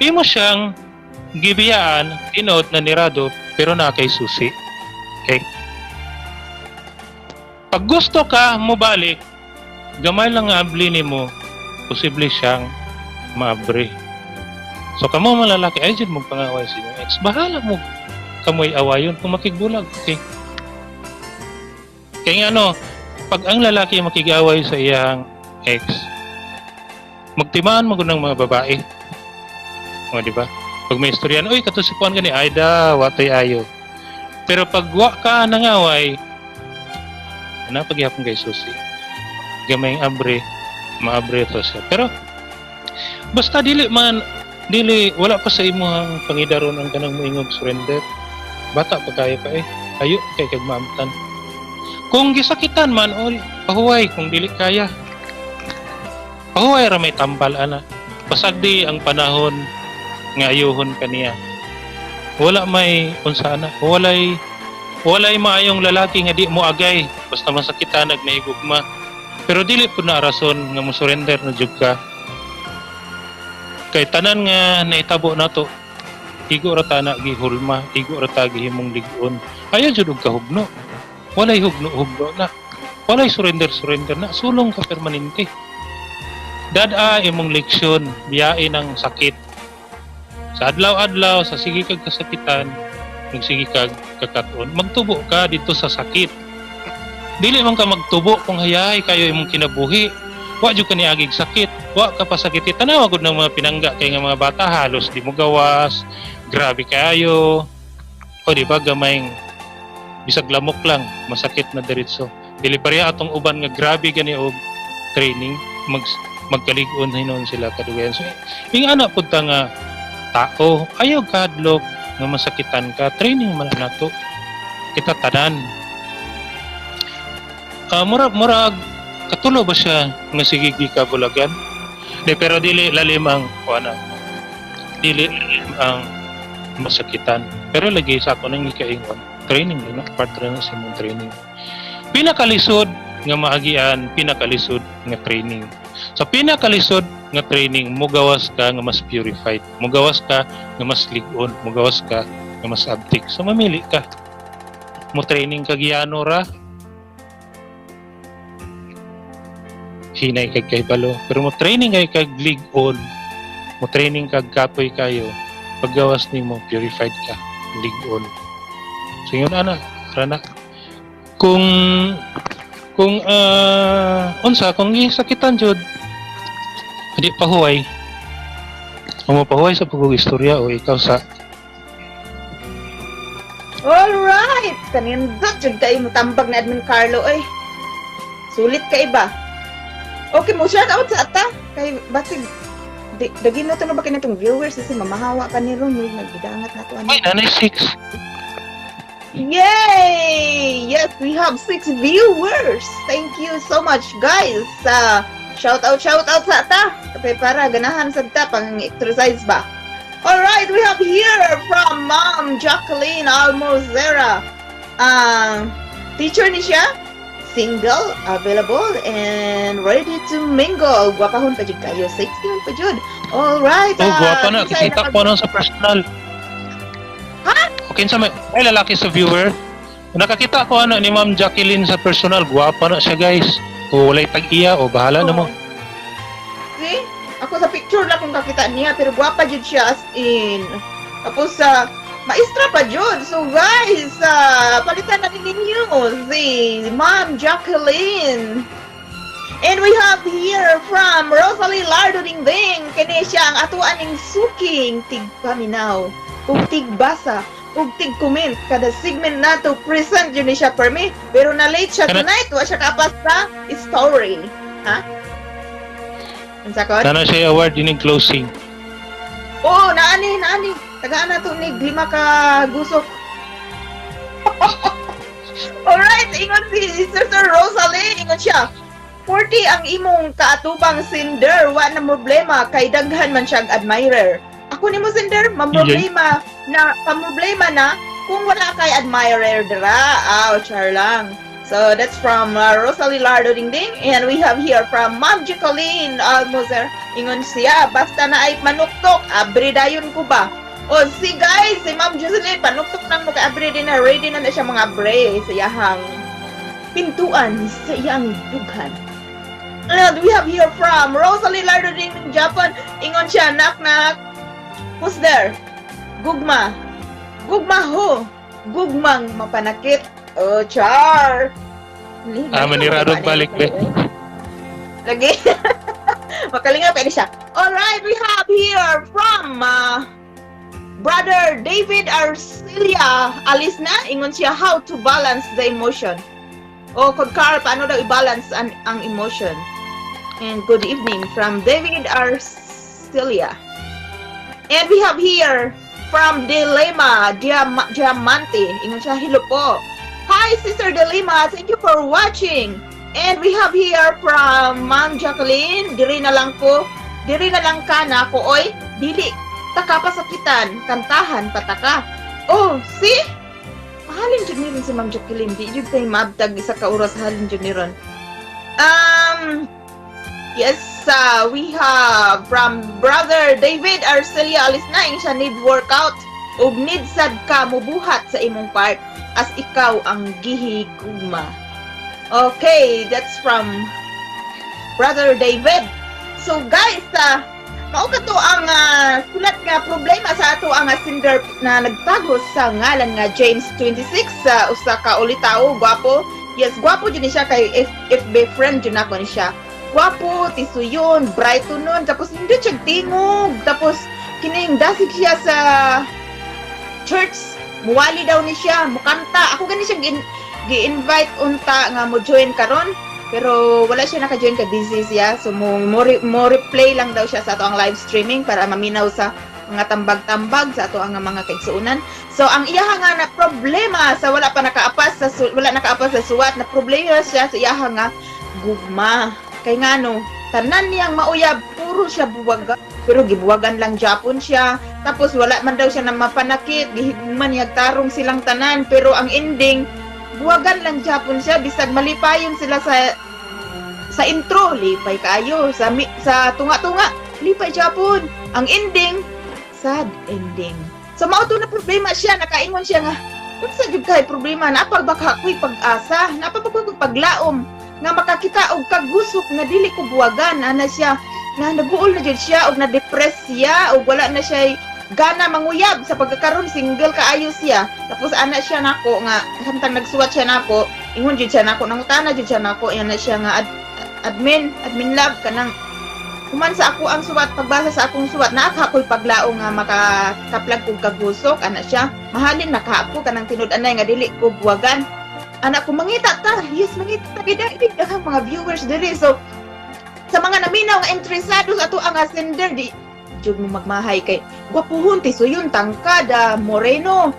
Speaker 3: imo siyang gibiyaan tinuod na nirado pero na kay susi. Okay? Pag gusto ka mo balik, gamay lang nga abli nimo, posible siyang maabri. So kamo mga lalaki, ay dyan magpangaway sa inyong ex. Bahala mo kamoy awayon kung makigbulag. Okay? Kaya nga pag ang lalaki makigaway sa iyang ex, magtimaan mo ng mga babae. O, di ba? Pag may istoryan, uy, katusipuan ka ni Aida, watay ayo. Pero pag wa ka nangaway, pagyapon kay susi. Gamayng abre, maabre ito siya. Pero, basta dili, wala pa sa imuhang pangidaron ang kanang moingog surrender. Bata pa kayo pa ayo kay kagmamtan. Kung gisakitan man, pahuway, kung dili kaya. Pahuway ra may tambal, ana. Pasagdi ang panahon nga ayuhon kaniya. Wala may unsana, walay maayong lalaki nga di mo agay basta masakitan nagnahigugma. Pero dili pud na rason nga mo surrender na jud ka. Kay tanan nga naitabo nato, igo ra ta na gihulma, igo ra ta gihimong lig-on. Ayaw jud og kahugno. Walay hugno na. Walay surrender na, sulong ka permanente. Dada imong leksyon, biyain ang sakit. Sa adlaw-adlaw, sa sige kag kasakitan, magsige kag kakaton, magtubo ka dito sa sakit. Dili man ka magtubo kung hayay kayo imong kinabuhi. Wa jud ka niagig sakit, wa ka pa sakit. Tanaw gud ng mga pinangga kay nga mga bata halos di mo gawas, grabe kayo. O di ba gamayng bisag lamok lang, masakit na diretso. Dili pareha atong uban nga grabe gani og training, magkalig-on hinon sila kadugayan. So, ingana pud ta nga tao, ayaw kadlok nga masakitan ka, training man nato kita tanan. Murag katulo ba siya nga sige ka bulagan? Pero dili lalim ang dili lalim ang masakitan. Pero lagi sa ako nang ikaingon, training din, part na sa imong training. Pinakalisod nga maagian, pinakalisod nga training. Sa pinakalisod nga training, mugawas ka nga mas purified, mugawas ka nga mas lig-on, mugawas ka nga mas abtik. So mamili ka. Mo training ka giyano ra, hinay kay balo, pero mo training kay lig-on, mo training kag kapoy kayo, paggawas nimo purified ka, ligon. So yun ana, rana. Kung unsa kung gisakitan jud, di pahuway. Kung mapahuway sa pagug istorya o ikaw sa
Speaker 2: Alright! Kanindot jud kayo mo tambag na Admin Carlo ay. Sulit ka iba. Okay mo shout out sa ata kay basig dagin na to na ba kinatong viewers kasi mamahawa ka ni Ron yung nagbidangat na to ano.
Speaker 3: ay nanay 6.
Speaker 2: Yay! Yes, we have 6 viewers. Thank you so much guys. Shout out sa ata. Kapay para ganahan sa ta pang exercise ba. Alright, we have here from Ma'am Jacqueline Almozera. Teacher ni siya, single, available, and ready to mingle. Gwapahon pa jud kayo, sexy man pa jud. Alright.
Speaker 3: Oh, guwapo na.
Speaker 2: Kisay
Speaker 3: Kita ko sa personal.
Speaker 2: Ha?
Speaker 3: Okay, sa ay lalaki sa viewer. Nakakita ko ni Ma'am Jacqueline sa personal. Guwapa na siya, guys. O walay tag-iya o bahala na mo.
Speaker 2: See? Ako sa picture lang kung kakita niya, pero gwapa jud siya as in. Tapos maestra pa jud. So guys, palitan na ninyo si Ma'am Jacqueline. And we have here from Rosalie Lardo Dingding. Kini siya ang atuan ning suking tigpaminaw, ug tigbasa, ug tig-comment. Kada segment nato present yun ni siya per me. Pero na late siya tonight, wa siya kapas sa story. Ha? Unsakon?
Speaker 3: Nana siya award din closing.
Speaker 2: Oh, naani. Tagaan na to ni 5 ka gusok. Alright, ingon si Sister Rosalie, ingon siya. 40 ang imong kaatubang Cinder, wa na problema kay daghan man siyang admirer. Ako nimo Cinder, problema na kung wala kay admirer dira. Char lang. So that's from Rosalie Lardo Dingding, and we have here from Ma'am Jacqueline Almozer. Ingon siya, basta na ay manuktok, abre dayon ko ba? O si guys, si Ma'am Jocelyn, panuktok nang mga abre din na, ready na siya mga abre sa iyahang pintuan, sa iyang dughan. And we have here from Rosalie Lardo Dingding, Japan. Ingon siya, knock knock. Who's there? Gugma. Gugma ho. Gugmang mapanakit. Oh, char!
Speaker 3: Maniradog balik, be.
Speaker 2: Lagi. Makalinga, pwede siya. Alright, we have here from Brother David Arcelia Alisna. Ingon siya, how to balance the emotion. O, kod Carl, paano daw i-balance ang emotion? And good evening from David Arcelia. And we have here from Dilema Diamante. Ingon siya, hello po. Hi, Sister Delima. Thank you for watching. And we have here from Ma'am Jacqueline. Diri na lang ka na ko, oy. Dili. Taka pasakitan. Kantahan, pataka. Oh, see? Mahalin dyan ni rin si Ma'am Jacqueline. Di yun tayo mabtag isa ka oras. Halin dyan ni rin. Yes, we have from Brother David Arcelia Alisna. Siya need workout. Ug need sad ka mubuhat sa imong part as ikaw ang gihigugma. Okay, that's from Brother David. So guys, mao ka to ang sulat nga problema sa ato ang singer na nagtagos sa ngalan nga James 26 sa usa ka ulitaw, gwapo. Yes, gwapo jud ni siya kay FB friend jud nako ni siya. Gwapo, tisuyon, bright nun, tapos hindi siya tingog, tapos kining dasig siya sa church. Muwali daw ni siya, mukanta. Ako gani siya gi-invite unta nga mo join karon, pero wala siya naka-join ka, busy siya. So mo replay lang daw siya sa ato ang live streaming para maminaw sa mga tambag-tambag sa ato ang mga kaigsuunan. So ang iyaha nga na problema sa wala nakaapas sa suwat na problema siya sa iyaha nga gugma. Kay ngano, tanan niyang mauyab, puro siya buwaga. Pero gibuwagan lang Japon siya. Tapos wala man daw siya na mapanakit. Gihigman niya tarong silang tanan. Pero ang ending, buwagan lang Japon siya. Bisag malipayon sila sa intro. Lipay kayo. Sa tunga-tunga, lipay Japon. Ang ending, sad ending. So mauto na problema siya. Nakaingon siya nga, kung sa jud kay problema, napabaka ko'y pag-asa. Napabaka ko'y paglaom. Nga makakita og kagusok nga dili ko buwagan. Ana siya, na naguol na jud siya og na-depress siya og wala na siya gana manguyab sa pagkakaroon single kaayo siya. Tapos ana siya nako nga samtang nagsuwat siya nako, ingon jud siya nako nangutana jud siya nako yan na siya nga admin love kanang kuman sa ako ang suwat pagbasa sa akong suwat naa kapoy paglaong nga makakaplag kog kagusok ana siya mahalin na kapo kanang tinud-anay nga dili ko buwagan. Anak ko mangita ta, yes mangita ta gid daghang mga viewers diri. So sa mga naminaw nga interesado sa ato ang sender di jud mo magmahay kay gwapuhon ti suyon tangkad moreno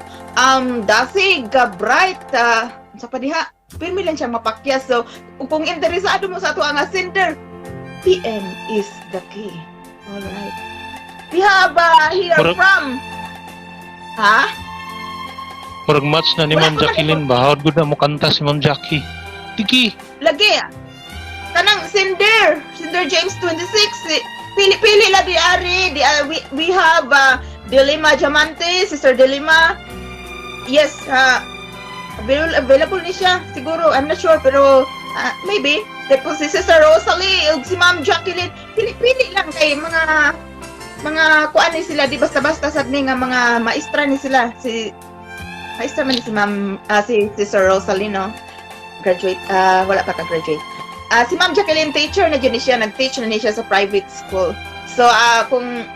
Speaker 2: dasig bright sa padiha pirmi lang siya mapakyas. So kung interesado mo sa ato ang sender, PM is the key. All right, we have here from
Speaker 3: Murag match na ni Ma'am Jacqueline ba? Hawad gud na mo kanta si Ma'am Jackie. Tiki.
Speaker 2: Lagi kanang sender James 26 pili la di ari we have Delima Diamante, Sister Delima. Yes, available ni siya siguro, I'm not sure pero maybe. Tapos si Sister Rosalie ug si Ma'am Jacqueline pili lang kay mga kuan ni sila di basta-basta sad ni nga mga maestra ni sila. Si maestra man ni si Ma'am si Sister Rosalie no graduate wala pa ka graduate. Si Ma'am Jacqueline teacher na dyan siya, nag-teach na niya sa private school. So, kung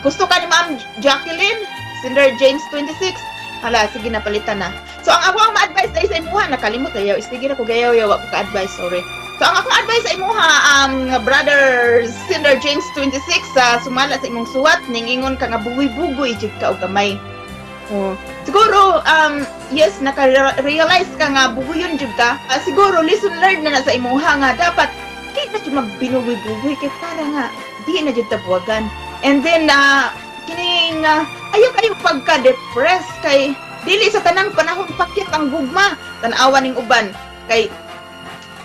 Speaker 2: gusto ka ni Ma'am Jacqueline, Sender James 26, hala, sige na, palitan na. So, ang ako ang ma-advise dahil sa imuha, nakalimot ayaw, sige na ko gayaw, wag ko ka-advise, sorry. So, ang akong advice sa imuha, brother Sender James 26, sumala sa imong suwat, ningingon ka nga bugoy-bugoy, jud ka o gamay. Siguro, yes, naka-realize ka nga, bubuyon jud ka. Siguro, lesson learned na sa imuha nga, dapat, di na jud magbinugoy-bugoy, kaya para nga, di na jud tabuagan. And then, kining, ayaw kayo pagka-depress, kay, dili sa tanang panahon, pakyat ang gugma, tanawa ning uban, kay,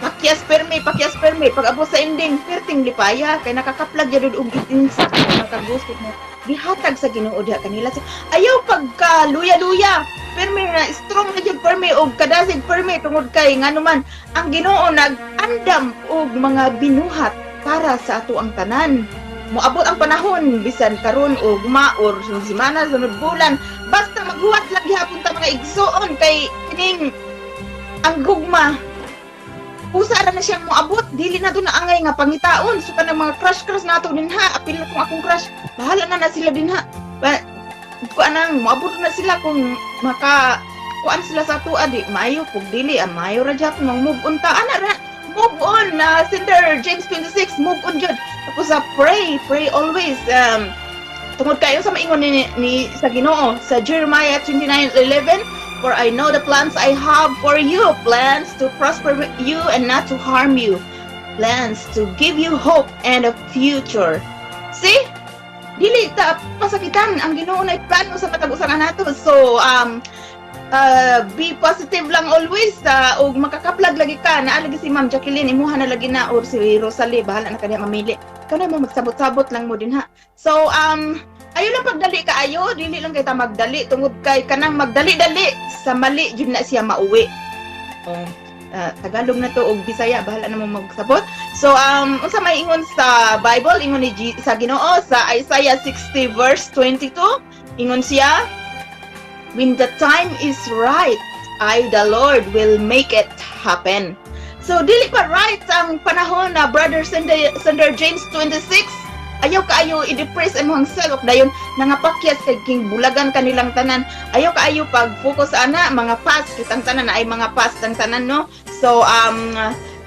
Speaker 2: pakyas perme, pag abot sa ending, perting lipaya, kay nakakaplag yadod og itinsa, nakagusot mo. Dihatag sa Ginoo diha kanila. So, ayaw pagka luya-luya. Perme na strong na jud perme og kadasig perme tungod kay nganuman ang Ginoo nag-andam og mga binuhat para sa ato ang tanan. Moabot ang panahon bisan karon og maor sunod semana sunod bulan basta maghuwat lang gihapon ta mga igsoon kay kining ang gugma usa ra na siyang moabot, dili na to na angay nga pangitaon. So kanang mga crush nato dinha, apil na kung akong crush, bahala na sila dinha. Kuanang moabot na sila kung kuan sila sa ato di maayo pug dili maayo ra jud mang move on ta ana ra. Move on Sender James 26, move on jud. Tapos pray always. Tungod kayo sa maingon ni sa Ginoo sa Jeremiah 29:11. For I know the plans I have for you, plans to prosper you and not to harm you, plans to give you hope and a future. See? Dili ta pasakitan ang Ginoo na plano sa matag usa nato. So be positive lang always ug makakaplag lagi ka naa lagi si Ma'am Jacqueline imuha na lagi na or si Rosalie bahala na kaniya mamili. Kana mo magsabot-sabot lang mo din ha. So ayo lang pagdali kaayo, dili lang kay ta magdali tungod kay kanang magdali-dali sa mali jud na siya mauwi. Tagalog na to og Bisaya bahala na mo magsabot. So unsa may ingon sa Bible ingon ni sa Ginoo sa Isaiah 60 verse 22 ingon siya, when the time is right, I the Lord will make it happen. So dili pa right ang panahon na brother Sender James 26. Ayaw kaayo i-depress imong self dayon nangapakyas kay king bulagan kanilang tanan. Ayaw kaayo pag-focus ana mga past kitang tanan ay mga past ang tanan no. So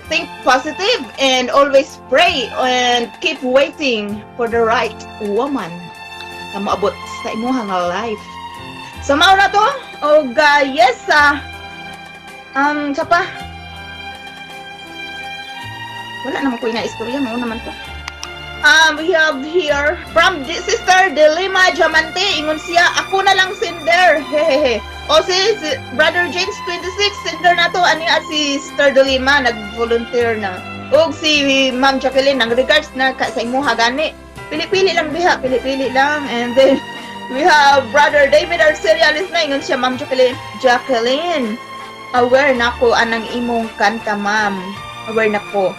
Speaker 2: think positive and always pray and keep waiting for the right woman na maabot sa imong life. So mao na to og yes sa pa wala naman ko ina istorya mao naman to. We have here from Sister Delima Diamante ingon siya ako na lang sender hehehe. O si brother James 26 sender na to ani si Sister Delima nag-volunteer na. Og si Ma'am Jacqueline nang regards na sa imuha gani. Pili-pili lang biha, pili-pili lang. And then we have brother David Arcelialis na ingon siya Ma'am Jacqueline aware na ko anang imong kanta ma'am. Aware na ko.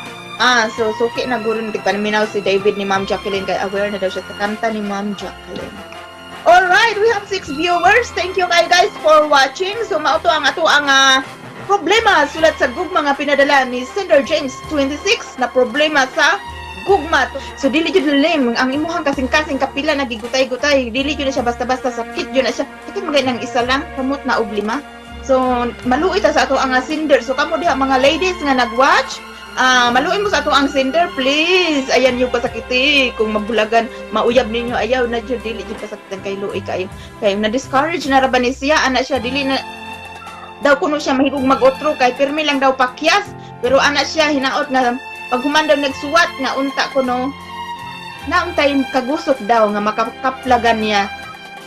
Speaker 2: So suki na gurun tigpaminaw si David ni Ma'am Jacqueline kay aware na daw siya sa kanta ni Ma'am Jacqueline. Alright, we have 6 viewers. Thank you kayo guys for watching. So mauto ang ato ang problema sulat sa gugma nga pinadala ni Sender James 26 na problema sa gugma. So dili jud lim ang imuhang kasing-kasing kapila nagigutay-gutay. Dili jud na siya basta-basta sakit jud na siya. Kaya magay nang isa lang kamot na og 5. So maluoy ta sa ato ang Sender. So kamo diha mga ladies nga nag-watch, maluin mo sa ato ang Sender, please. Ayan yung pasakiti. Kung magbulagan, mauyab ninyo, ayaw na dyan, dili yung pasakitan kay Luoy kayo. Kaya na-discourage na raban ni siya, anak siya, dili na, daw kuno siya mahigog mag-otro, kay pirmi lang daw pakyas, pero anak siya, hinaot nga, pag humandaw nagsuwat, nga unta kuno, nauntay kagusot daw, nga makakaplagan niya,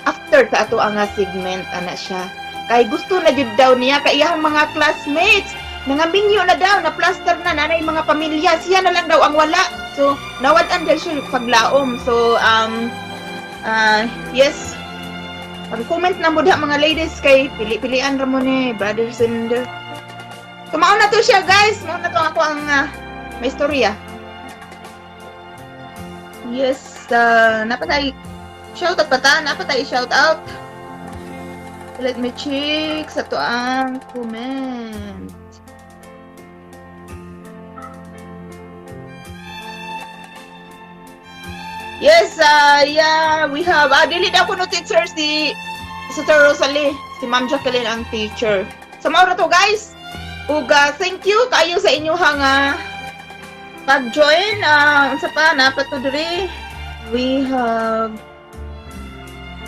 Speaker 2: after sa ato ang segment, anak siya. Kay gusto na jud daw niya, kay iyang mga classmates, nangaminyo na daw, na plaster na nanay mga pamilya, siya na lang daw ang wala. So, nawad-an dahil siya paglaom. So, yes, pag-comment na mo diha mga ladies kay pili-pilian ra mo ni Brother Sender. So, mauna to siya guys, mauna to ako ang may istorya. Yes, napatay shout out pa ta, napatay shout out. Let me check sa to ang comment. Yes, yeah, we have, dili daw ko no teacher si Sister Rosalie, si Ma'am Jacqueline ang teacher. So, maura to guys. Ug thank you kayo sa inyong pag-join. Unsa pa, napat to diri. We have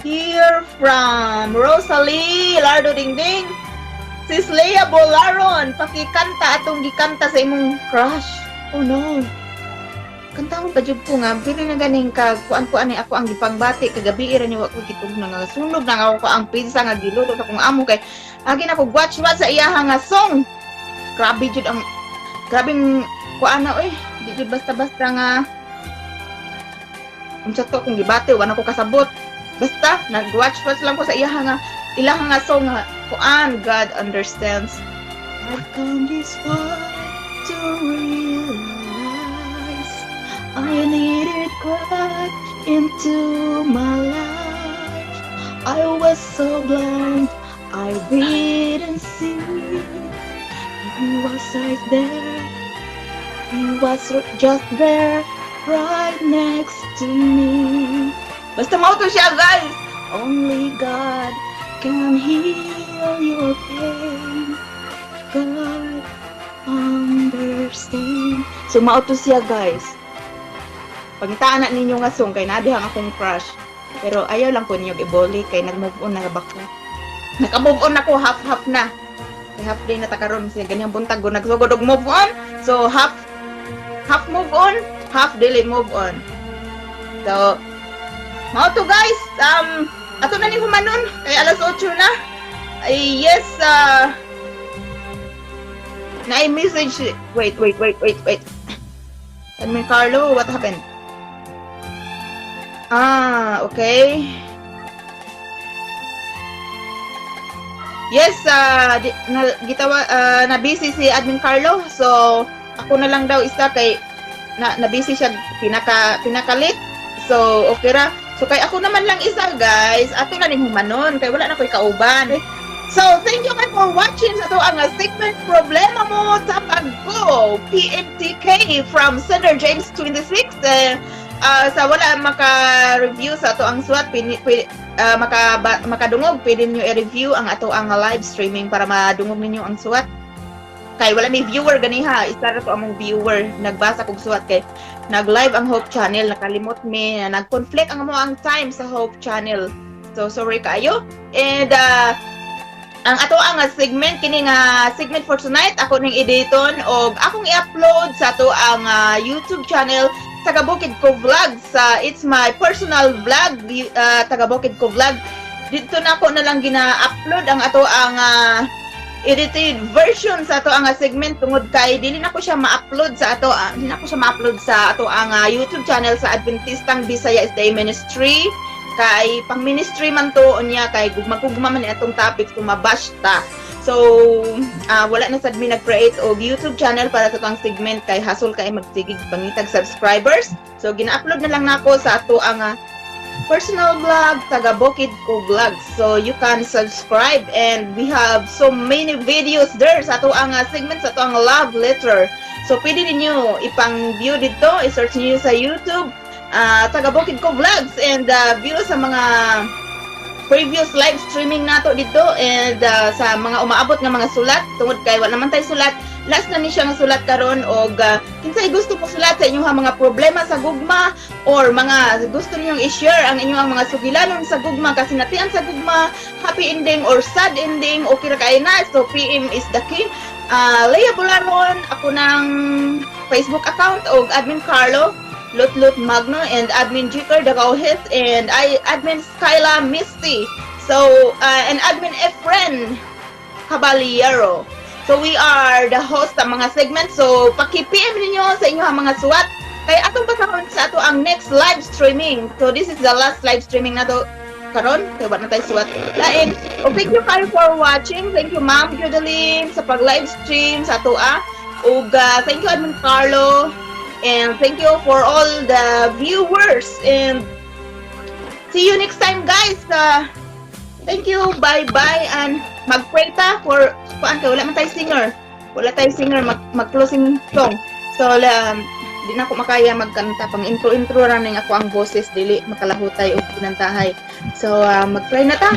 Speaker 2: here from Rosalie Lardo Dingding, Sis Leia Bolaron, pakikanta atong gikanta sa imong crush. Oh no. Kantahon pa jud ko nga, pero na ganing kuan ni ako ang gipangbati kagabi ra ni wa ko kitug na nga sunog na ako ang pizza nga giluto sa kong amo kay agi na ko watch sa iyaha nga song. Grabe jud ang grabing kuan na oy, di jud basta-basta nga unsa to kung gibati wa na ko kasabot. Basta nag-watch lang ko sa iyaha nga nga song nga kuan, God understands. I've come this far to realize I needed God into my life. I was so blind, I didn't see. He was right there. He was just there, right next to me. Basta mo to siya, guys. Only God can heal your pain. God understand. So mao to siya, guys. Pangitaan na ninyo nga song kay nadihang akong crush. Pero ayaw lang ko ninyo iboli kay nag-move on na bako. Naka-move on ako half na. Kay half day na takaron siya ganyang buntag go nagsugod og move on. So half move on, half dili move on. So mao to guys, ato na ni humanon kay alas 8 na. Ay yes, na message. Wait. Admin Carlo, what happened? Okay. Yes, na busy si Admin Carlo. So, ako na lang daw isa kay na busy siya pinakalit. So, okay ra. So, kay ako naman lang isa, guys. Ato na ning humanon kay wala na ko'y kauban. So, thank you guys for watching sa to ang segment problema mo sa paggo. PMTK from Sender James 26. Sa wala maka-review sa ato ang suwat, makadungog, pwede nyo i-review ang ato ang live streaming para madungog ninyo ang suwat. Kay wala may viewer ganiha, isa ra to among viewer nagbasa kog suwat kay nag-live ang Hope Channel, nakalimot mi na nag-conflict ang mo ang time sa Hope Channel. So sorry kayo. And ang ato ang segment kini nga segment for tonight ako ning editon og akong i-upload sa ato ang YouTube channel Tagabukid ko Vlog sa it's my personal vlog Tagabukid ko Vlog. Dito na ako na lang gina-upload ang ato ang edited version sa ato ang segment tungod kay dili na ko siya ma-upload sa ato ang YouTube channel sa Adventistang Visayas Day Ministry. Kay pang ministry man to unya kay gugma man atong topic tumabash ta. So, wala na sad mi nag-create og YouTube channel para sa tong segment kay hasol kay magsigig pangitag subscribers. So, gina-upload na lang nako sa ato ang personal vlog, taga Bukid ko vlog. So, you can subscribe and we have so many videos there sa ato ang segment, sa ato ang love letter. So, pwede ninyo ipang-view dito, i-search niyo sa YouTube, taga Bukid ko vlogs, and view sa mga previous live streaming nato dito, and sa mga umaabot nga mga sulat tungod kay wala naman tay sulat, last na ni siya nga sulat karon, og kinsay gusto mo sulat sa inyong mga problema sa gugma or mga gusto ninyong i-share ang inyong mga sugilanon sa gugma, kasi natian sa gugma, happy ending or sad ending, okay ra kay na. So PM is the key. Leia Bularon, ako ng Facebook account, og Admin Carlo Lut Magno, and Admin Jiker Dagauhit, and Admin Skyla Misty. So, and Admin Efren Caballero. So, we are the host ng mga segment. So, paki-PM ninyo sa inyong mga suwat. Kaya atong pasahon sa ato ang next live streaming. So, this is the last live streaming na to karon. Kaya ba na tayo suwat? Lain. Thank you kayo for watching. Thank you, Ma'am Jodeline, sa pag-live stream sa ato Og, thank you, Admin Carlo. And thank you for all the viewers. And see you next time, guys. Thank you. Bye-bye. And mag-pray ta for... Wala man tayo singer. Wala tayo singer. Mag-closing song. So, di na ako makaya magkanta. Pang intro-intro running ako ang boses. Dili makalahutay o pinantahay. So, mag-pray na ta.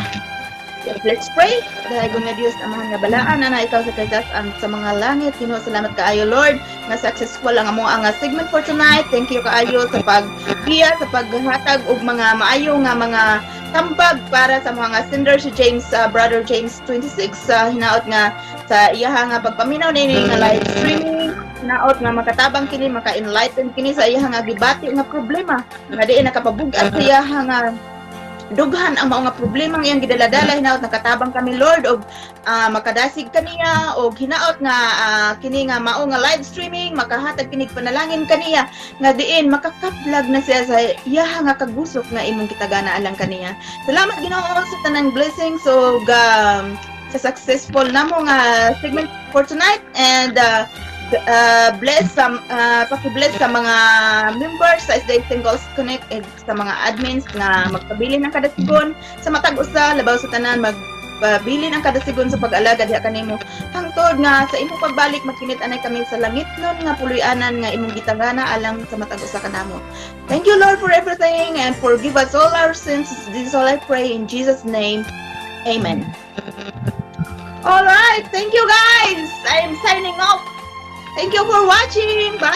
Speaker 2: Let's pray. Dahil nga Diyos, amahan nga balaan na ikaw sa kaytas ang sa mga langit. Ginoo, salamat kaayo, Lord, na successful ang amo ang segment for tonight. Thank you kaayo sa pagbiya, sa paghatag og mga maayo nga mga tambag para sa mga sender si James, Brother James 26, hinaot nga sa iyaha nga pagpaminaw nini nga live streaming. Hinaot nga makatabang kini, maka-enlighten kini sa iyaha nga gibati nga problema. Nga di nakapabugat sa iyaha nga dughan ang mga problema nga iyang gidaladala. Hinaot nakatabang kami, Lord, og makadasig kaniya, og hinaot nga kini nga mao nga live streaming makahatag kinig panalangin kaniya nga diin makakaplag na siya sa iyaha nga kagusok nga imong kitagana alang kaniya. Salamat Ginoo sa tanang blessings, so sa successful namo nga segment for tonight, and bless paki-bless sa mga members sa SD Singles Connect, and sa mga admins nga magpabilin ng kada sigon sa matag usa, labaw sa tanan magbabilin ang kada sigon sa pag-alaga diha kanimo hangtod nga sa imong pagbalik magkinit anay kami sa langit nun nga puloy-anan nga imong gitangana alang sa matag usa kanamo. Thank you, Lord, for everything, and forgive us all our sins. This is all I pray in Jesus' name. Amen. All right, thank you guys. I am signing off. Thank you for watching. Bye.